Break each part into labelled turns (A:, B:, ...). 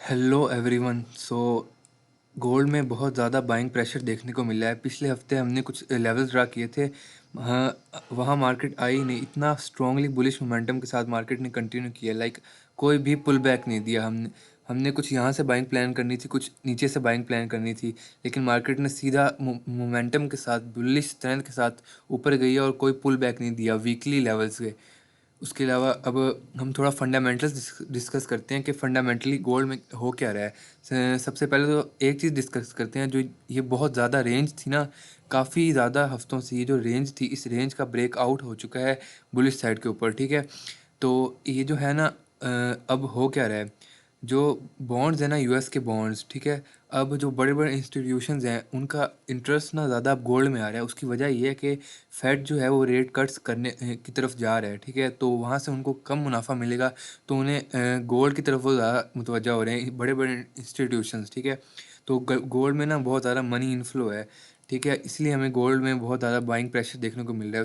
A: Hello everyone. Gold में बहुत ज़्यादा बाइंग प्रेशर देखने को मिला है। पिछले हफ्ते हमने कुछ लेवल्स ड्रा किए थे। वहाँ मार्केट आई नहीं, इतना स्ट्रांगली बुलिश मोमेंटम के साथ मार्केट ने कंटिन्यू किया। कोई भी पुल बैक नहीं दिया। हमने हमने कुछ यहाँ से बाइंग प्लान करनी थी, कुछ नीचे से बाइंग प्लान करनी थी, लेकिन मार्केट ने सीधा मोमेंटम के साथ, बुलिश स्ट्रेंथ के साथ ऊपर गई और कोई पुल बैक नहीं दिया वीकली लेवल्स के। उसके अलावा अब हम थोड़ा फंडामेंटल्स डिस्कस करते हैं कि फंडामेंटली गोल्ड में हो क्या रहा है। सबसे पहले तो एक चीज़ डिस्कस करते हैं, जो ये बहुत ज़्यादा रेंज थी ना, काफ़ी ज़्यादा हफ्तों से ये जो रेंज थी, इस रेंज का ब्रेकआउट हो चुका है बुलिश साइड के ऊपर। ठीक है, तो ये जो है ना, अब हो क्या रहा है, जो बॉन्ड्स है ना, यूएस के बॉन्ड्स, ठीक है, अब जो बड़े बड़े इंस्टीट्यूशंस हैं उनका इंटरेस्ट ना ज़्यादा अब गोल्ड में आ रहा है। उसकी वजह ये है कि फेड जो है वो रेट कट्स करने की तरफ जा रहा है। ठीक है, तो वहाँ से उनको कम मुनाफा मिलेगा, तो उन्हें गोल्ड की तरफ वो ज़्यादा मुतवज्जा हो रहे हैं बड़े बड़े इंस्टीट्यूशंस। ठीक है, तो गोल्ड में ना बहुत ज़्यादा मनी इनफ्लो है। ठीक है, इसलिए हमें गोल्ड में बहुत ज़्यादा बाइंग प्रेशर देखने को मिल रहा है।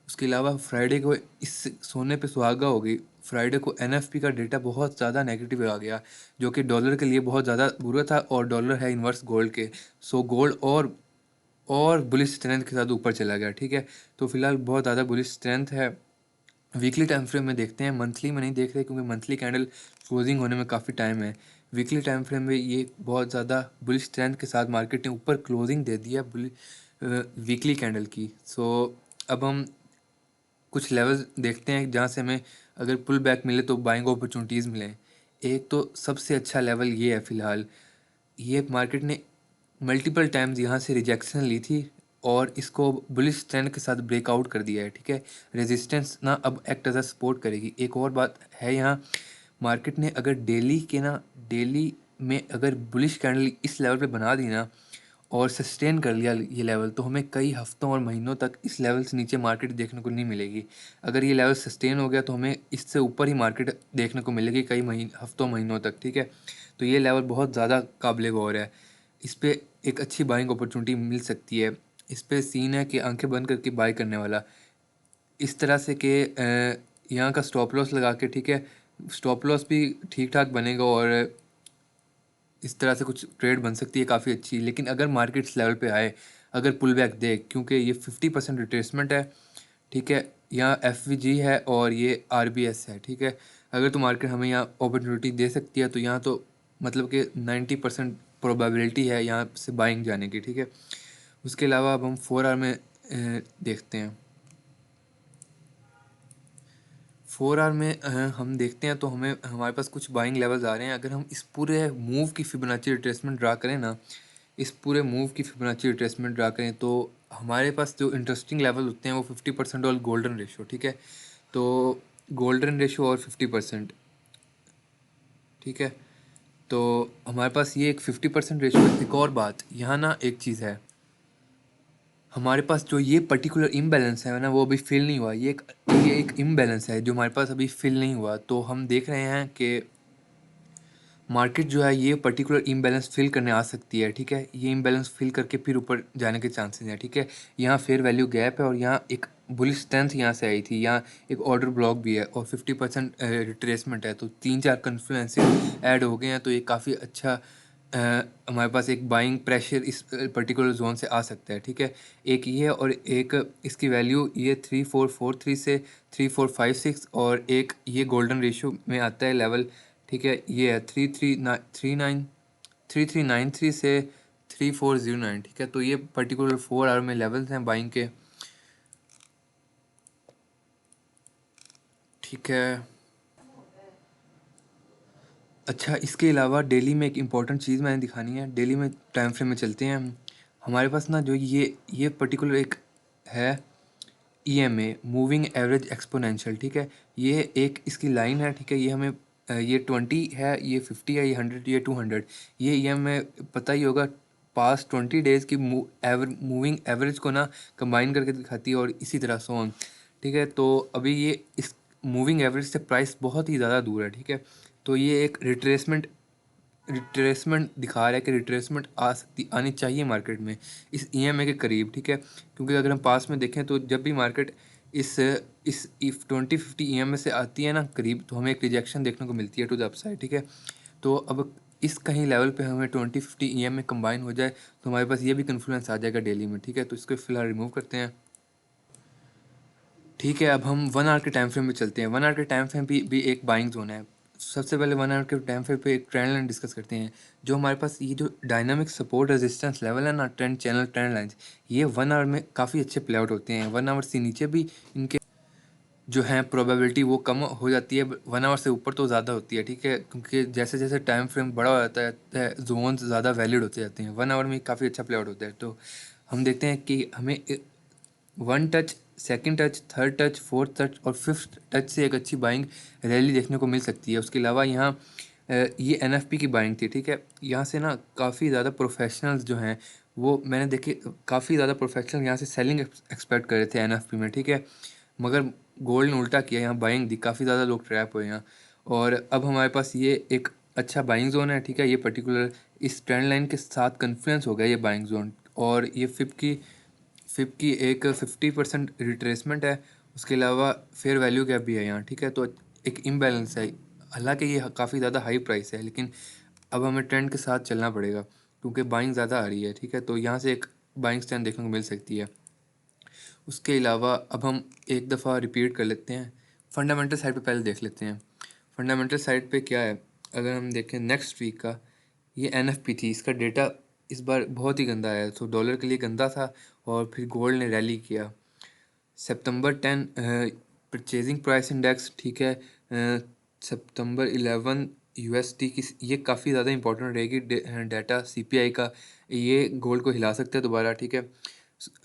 A: उसके अलावा फ्राइडे को इस सोने पे सुहागा हो गई। फ्राइडे को एनएफपी का डेटा बहुत ज़्यादा नेगेटिव आ गया, जो कि डॉलर के लिए बहुत ज़्यादा बुरा था, और डॉलर है इन्वर्स गोल्ड के। सो गोल्ड और बुलिश स्ट्रेंथ के साथ ऊपर चला गया। ठीक है, तो फिलहाल बहुत ज़्यादा बुलिश स्ट्रेंथ है। वीकली टाइम फ्रेम में देखते हैं, मंथली में नहीं देख रहे क्योंकि मंथली कैंडल क्लोजिंग होने में काफ़ी टाइम है। वीकली टाइम फ्रेम में ये बहुत ज़्यादा बुलिश स्ट्रेंथ के साथ मार्केट ने ऊपर क्लोजिंग दे दिया वीकली कैंडल की। अब हम कुछ लेवल्स देखते हैं जहाँ से हमें अगर पुल बैक मिले तो बाइंग अपॉर्चुनिटीज़ मिलें। एक तो सबसे अच्छा लेवल ये है फ़िलहाल, ये मार्केट ने मल्टीपल टाइम्स यहाँ से रिजेक्शन ली थी और इसको बुलिश ट्रेंड के साथ ब्रेकआउट कर दिया है। ठीक है, रेजिस्टेंस ना अब एक्ट एज अ सपोर्ट करेगी। एक और बात है यहाँ, मार्केट ने अगर डेली में अगर बुलिश कैंडल इस लेवल पे बना दी ना और सस्टेन कर लिया ये लेवल, तो हमें कई हफ्तों और महीनों तक इस लेवल से नीचे मार्केट देखने को नहीं मिलेगी। अगर ये लेवल सस्टेन हो गया तो हमें इससे ऊपर ही मार्केट देखने को मिलेगी कई हफ्तों महीनों तक। ठीक है, तो ये लेवल बहुत ज़्यादा काबिल गौर है। इस पे एक अच्छी बाइंग अपॉर्चुनिटी मिल सकती है। इस पे सीन है कि आंखें बंद करके बाय करने वाला, इस तरह से कि यहाँ का स्टॉप लॉस लगा के। ठीक है, स्टॉप लॉस भी ठीक ठाक बनेगा और इस तरह से कुछ ट्रेड बन सकती है काफ़ी अच्छी। लेकिन अगर मार्केट इस लेवल पे आए, अगर पुल बैक दे, क्योंकि ये 50% रिट्रेसमेंट है। ठीक है, यहाँ एफ है और ये है। ठीक है, अगर तो मार्केट हमें यहाँ अपॉर्चुनिटी दे सकती है, तो यहाँ तो मतलब कि 90% प्रोबेबिलिटी है यहाँ से बाइंग जाने की। ठीक है, उसके अलावा अब हम 4 आवर में देखते हैं। 4 आवर में हम देखते हैं तो हमें हमारे पास कुछ बाइंग लेवल्स आ रहे हैं। अगर हम इस पूरे मूव की फिबोनाची रिट्रेसमेंट ड्रा करें ना, इस पूरे मूव की फिबोनाची रिट्रेसमेंट ड्रा करें, तो हमारे पास जो इंटरेस्टिंग लेवल होते हैं वो 50% और गोल्डन रेशो। ठीक है, तो गोल्डन रेशो और 50%। ठीक है, तो हमारे पास ये एक 50% रेशो है। एक और बात यहाँ ना, एक चीज़ है, हमारे पास जो ये पर्टिकुलर इम्बैलेंस है ना, वो अभी फिल नहीं हुआ। ये एक इम्बैलेंस है जो हमारे पास अभी फिल नहीं हुआ। तो हम देख रहे हैं कि मार्केट जो है ये पर्टिकुलर इम्बैलेंस फिल करने आ सकती है। ठीक है, ये इम्बैलेंस फिल करके फिर ऊपर जाने के चांसेस हैं। ठीक है, यहाँ फेयर वैल्यू गैप है और यहाँ एक बुलिश स्ट्रेंथ यहाँ से आई थी, यहाँ एक ऑर्डर ब्लॉक भी है और 50% रिट्रेसमेंट है। तो 3-4 कन्फ्लुएंसेस ऐड हो गए हैं, तो ये काफ़ी अच्छा हमारे पास एक बाइंग प्रेशर इस पर्टिकुलर जोन से आ सकता है। ठीक है, एक ये है और एक इसकी वैल्यू ये 3443 से 3456, और एक ये गोल्डन रेशियो में आता है लेवल। ठीक है, ये है 3393 से 3409। ठीक है, तो ये पर्टिकुलर 4 आवर में लेवल्स हैं बाइंग के। ठीक है, अच्छा, इसके अलावा डेली में एक इम्पॉर्टेंट चीज़ मैंने दिखानी है। डेली में टाइम फ्रेम में चलते हैं हम। हमारे पास ना जो ये पर्टिकुलर एक है EMA, मूविंग एवरेज एक्सपोनेंशियल। ठीक है, ये एक इसकी लाइन है। ठीक है, ये हमें ये 20 है, ये 50 है, ये 100, ये 200। ये हमें पता ही होगा, पास्ट 20 डेज़ की मूविंग एवरेज को ना कंबाइन करके दिखाती है, और इसी तरह सो ऑन। ठीक है, तो अभी ये इस मूविंग एवरेज से प्राइस बहुत ही ज़्यादा दूर है। ठीक है, तो ये एक रिट्रेसमेंट दिखा रहा है कि रिट्रेसमेंट आनी चाहिए मार्केट में इस EMA के करीब। ठीक है, क्योंकि अगर हम पास में देखें तो जब भी मार्केट इस 2050 EMA से आती है ना करीब, तो हमें एक रिजेक्शन देखने को मिलती है टू द अपसाइड। ठीक है, तो अब इस कहीं लेवल पे हमें 20-50 ईएम में कंबाइन हो जाए तो हमारे पास ये भी कन्फ्लुएंस आ जाएगा डेली में, ठीक है? तो इसको फिलहाल रिमूव करते हैं। ठीक है, अब हम 1 आवर के टाइम फ्रेम में चलते हैं। 1 आवर के टाइम फ्रेम भी एक बाइंग ज़ोन है। सबसे पहले 1 आवर के टाइम फ्रेम पे एक ट्रेंड लाइन डिस्कस करते हैं। जो हमारे पास ये जो डायनामिक सपोर्ट रेजिस्टेंस लेवल है ना, ट्रेंड चैनल ट्रेंड लाइन्स, ये 1 आवर में काफ़ी अच्छे प्ले आउट होते हैं। 1 आवर से नीचे भी इनके जो है प्रोबेबिलिटी वो कम हो जाती है, 1 आवर से ऊपर तो ज़्यादा होती है, ठीक है? क्योंकि जैसे-जैसे टाइम फ्रेम बड़ा हो जाता है, ज़ोन्स ज़्यादा वैलिड होते जाते हैं। 1 आवर में काफ़ी अच्छा प्ले आउट होता है। तो हम देखते हैं कि हमें 1 touch, second touch, third touch, fourth touch और फिफ्थ टच से एक अच्छी बाइंग रैली देखने को मिल सकती है। उसके अलावा यहाँ ये एनएफपी की बाइंग थी, ठीक है? यहाँ से ना काफ़ी ज़्यादा प्रोफेशनल्स जो हैं वो मैंने देखे, काफ़ी ज़्यादा प्रोफेशनल यहाँ से सेलिंग एक्सपेक्ट कर रहे थे एनएफपी में, ठीक है? मगर गोल्ड ने उल्टा किया, यहाँ बाइंग दी, काफ़ी ज़्यादा लोग ट्रैप हुए यहाँ। और अब हमारे पास ये एक अच्छा बाइंग जोन है, ठीक है? ये पर्टिकुलर इस ट्रेंड लाइन के साथ कन्फ्लुएंस हो गया ये बाइंग जोन, और ये फिप की एक 50% रिट्रेसमेंट है। उसके अलावा फेयर वैल्यू गैप भी है यहाँ, ठीक है? तो एक इम्बैलेंस है। हालांकि ये काफ़ी ज़्यादा हाई प्राइस है, लेकिन अब हमें ट्रेंड के साथ चलना पड़ेगा क्योंकि बाइंग ज़्यादा आ रही है, ठीक है? तो यहाँ से एक बाइंग स्टैंड देखने को मिल सकती है। उसके अलावा अब हम एक दफ़ा रिपीट कर लेते हैं, फंडामेंटल साइड पे पहले देख लेते हैं। फंडामेंटल साइड पे क्या है, अगर हम देखें नेक्स्ट वीक का, ये एनएफपी थी, इसका डेटा इस बार बहुत ही गंदा आया। तो डॉलर के लिए गंदा था और फिर गोल्ड ने रैली किया। सितंबर 10 परचेजिंग प्राइस इंडेक्स, ठीक है? सितंबर 11 यूएसडी की, ये काफ़ी ज़्यादा इंपॉर्टेंट रहेगी डाटा सीपीआई का, ये गोल्ड को हिला सकता है दोबारा, ठीक है?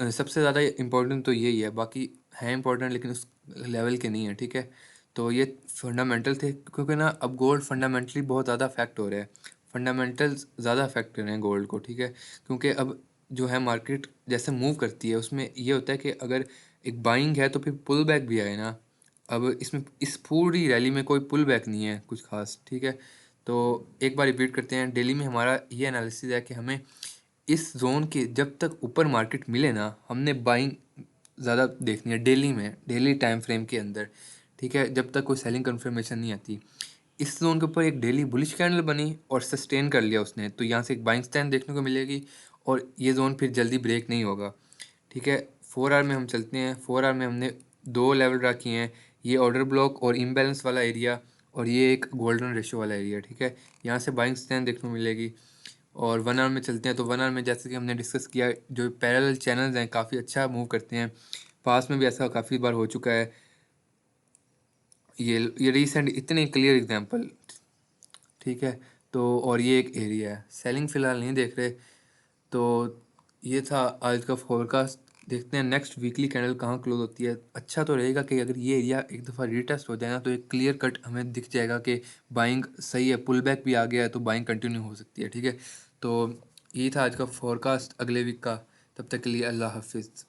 A: सबसे ज़्यादा इम्पोर्टेंट तो यही है, बाकी है इम्पोर्टेंट लेकिन उस लेवल के नहीं है, ठीक है? तो ये फंडामेंटल थे, क्योंकि ना अब गोल्ड फंडामेंटली बहुत ज़्यादा अफेक्ट हो रहा है। फंडामेंटल्स ज़्यादा अफेक्ट कर रहे हैं गोल्ड को, ठीक है? क्योंकि अब जो है मार्केट जैसे मूव करती है उसमें ये होता है कि अगर एक बाइंग है तो फिर पुल बैक भी आए ना। अब इसमें इस पूरी रैली में कोई पुल बैक नहीं है कुछ खास, ठीक है? तो एक बार रिपीट करते हैं, डेली में हमारा ये एनालिसिस है कि हमें इस जोन के जब तक ऊपर मार्केट मिले ना, हमने बाइंग ज़्यादा देखनी है डेली में, डेली टाइम फ्रेम के अंदर, ठीक है? जब तक कोई सेलिंग कन्फर्मेशन नहीं आती। इस जोन के ऊपर एक डेली बुलिश कैंडल बनी और सस्टेन कर लिया उसने, तो यहाँ से एक बाइंग स्टैंड देखने को मिलेगी और ये जोन फिर जल्दी ब्रेक नहीं होगा, ठीक है? 4 आवर में हम चलते हैं। 4 आवर में हमने 2 लेवल ड्रा किए हैं, ये ऑर्डर ब्लॉक और इम्बैलेंस वाला एरिया, और ये एक गोल्डन रेशियो वाला एरिया, ठीक है? यहाँ से बाइंग स्टैंड देखने को मिलेगी। और 1 आवर में चलते हैं, तो 1 आवर में जैसे कि हमने डिस्कस किया, जो पैरेलल चैनल्स हैं काफ़ी अच्छा मूव करते हैं। पास में भी ऐसा काफ़ी बार हो चुका है। ये रिसेंट इतने क्लियर एग्जांपल, ठीक है? तो और ये एक एरिया है, सेलिंग फ़िलहाल नहीं देख रहे। तो ये था आज का फोरकास्ट। देखते हैं नेक्स्ट वीकली कैंडल कहाँ क्लोज होती है। अच्छा तो रहेगा कि अगर ये एरिया एक दफ़ा रीटेस्ट हो जाए ना, तो एक क्लियर कट हमें दिख जाएगा कि बाइंग सही है, पुल बैक भी आ गया है, तो बाइंग कंटिन्यू हो सकती है, ठीक है? तो यही था आज का फोरकास्ट अगले वीक का। तब तक के लिए अल्लाह हाफिज़।